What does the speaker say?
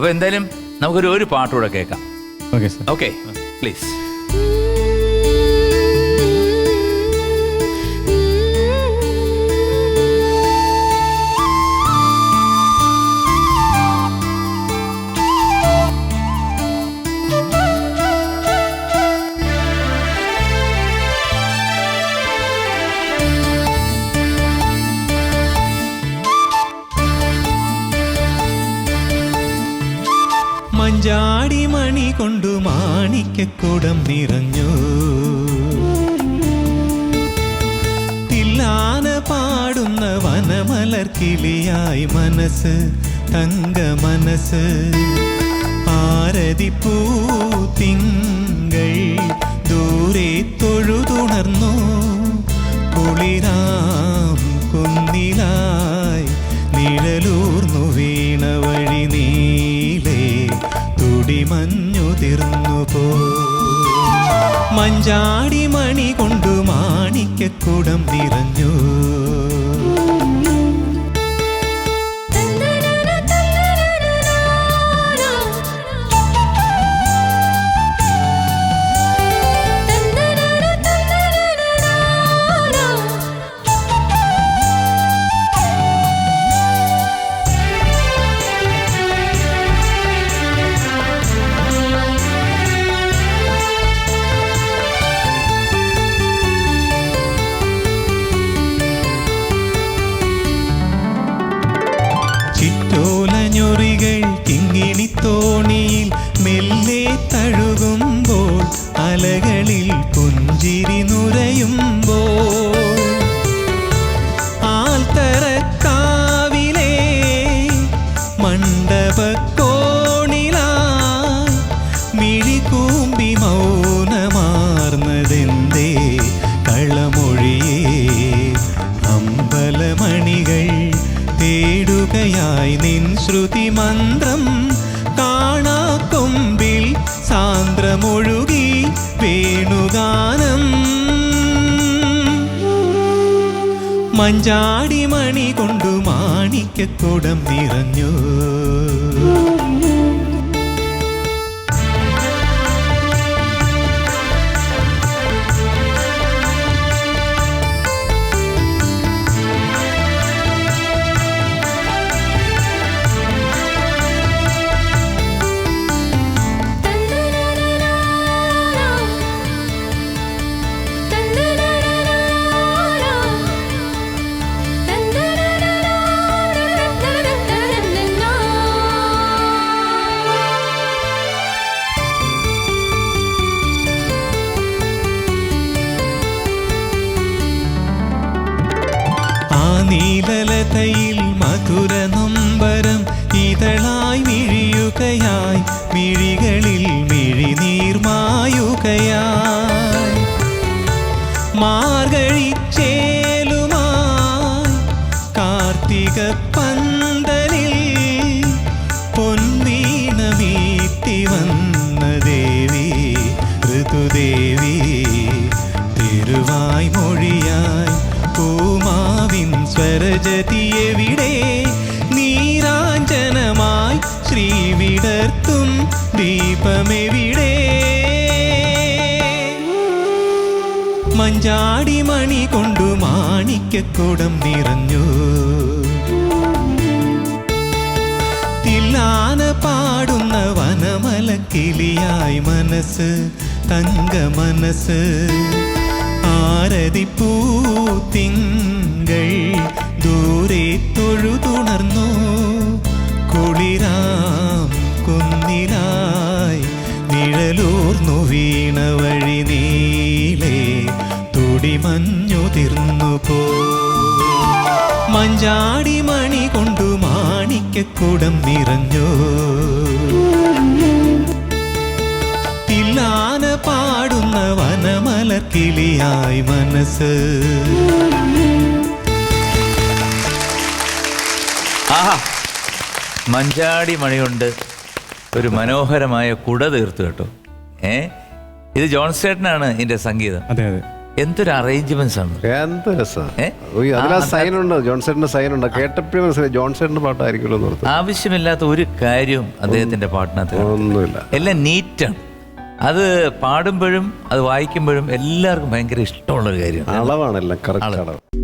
അപ്പോൾ എന്തായാലും നമുക്കൊരു പാട്ടുകൂടെ കേൾക്കാം. Okay sir. Okay, please. മഞ്ചാടി മണി കൊണ്ടു മാണിക്യക്കുടം നിറഞ്ഞു, തില്ലാന പാടുന്ന വനമലർക്കിളിയായി മനസ്സ്, തങ്ക മനസ്സ്. ആരതിപ്പൂ തിങ്കൾ ദൂരെ തൊഴുതുണർന്നു, കുളിരാം കുന്നിലായി നിഴലൂർന്നു വീണ വഴി നീലേ തുടിമഞ്ഞുതിർന്നു പോ. മഞ്ചാടി മണി കൊണ്ടു മാണിക്യക്കുടം നിറഞ്ഞു. ചിറ്റോലഞ്ഞൊറികൾ കിങ്ങിണിത്തോണിയിൽ മെല്ലെ തഴുകുമ്പോൾ, അലകളിൽ പുഞ്ചിരി നുരയുമ്പോൾ, ആൽത്തറക്കാവിലെ മണ്ഡപക്കോണിലായി മിഴികൂമ്പി മൗനമാർന്നതെന്തേ കളമൊഴിയേ. അമ്പലമണികൾ തേടുകയായി നിൻ ശ്രുതി മന്ത്രം, കാണാക്കൊമ്പിൽ സാന്ദ്രമൊഴുകി വേണുഗാനം. മഞ്ചാടി മണി കൊണ്ടു മാണിക്യക്കുടം നിറഞ്ഞു. നീലലതയിൽ മധുര നൊമ്പരം ഇതളായി മിഴിയുകയായി, മിഴികളിൽ മിഴിനീർമായുകയായി. മാർഗഴിച്ചേലുമായി കാർത്തിക പന്തലിൽ പൊൻവീണമീട്ടി വന്ന ദേവി, ഋതുദേവി. തിരുവായ് മൊഴിയായി പൂമാവിൻ സ്വരജതിയെവിടെ, നീരാഞ്ജനമായി ശ്രീവിടർത്തും ദീപമെവിടെ. മഞ്ചാടി മണി കൊണ്ടു മാണിക്യക്കുടം നിറഞ്ഞു, തില്ലാന പാടുന്ന വനമലക്കിളിയായി മനസ്സ്, തങ്ക മനസ്സ്. ആരതിപ്പൂ തിങ്കൾ ദൂരെ തൊഴുതുണർന്നു, കുളിരാം കുന്നിലായി നിഴലൂർന്നു വീണ വഴി നീലേ തുടിമഞ്ഞുതിർന്നു പോ. മഞ്ചാടി മണി കൊണ്ടു മാണിക്യക്കുടം നിറഞ്ഞു, തില്ലാന പാടുന്ന വനമലർക്കിളിയായി മനസ്സ്. ആഹാ, മഞ്ചാടി മണി കൊണ്ട് ഒരു മനോഹരമായ കുട തീർത്തു കേട്ടോ. ഇത് ജോൺസേട്ടനാണ് ഇതിന്റെ സംഗീതം. അതെ അതെ. എന്തൊരു അറേഞ്ച്മെന്റ്സ് ആണ്. എന്ത് രസമാണ്. ഏ? അതിലാ സൈൻ ഉണ്ട്, ജോൺസേട്ടന്റെ സൈൻ ഉണ്ട്. കേട്ടപ്പോഴും മനസ്സിലായി ജോൺസേട്ടന്റെ പാട്ടായിരിക്കുമല്ലോ എന്ന് ഓർത്തു. ആവശ്യമില്ലാത്ത ഒരു കാര്യവും അദ്ദേഹത്തിന്റെ പാട്ടിനകത്ത് ഒന്നുമില്ല. എല്ലാം നീറ്റാണ്. അത് പാടുമ്പോഴും അത് വായിക്കുമ്പോഴും എല്ലാവർക്കും ഭയങ്കര ഇഷ്ടമുള്ളൊരു കാര്യമാണ്. അളവാണെല്ലാം, കറക്റ്റ് അളവ്.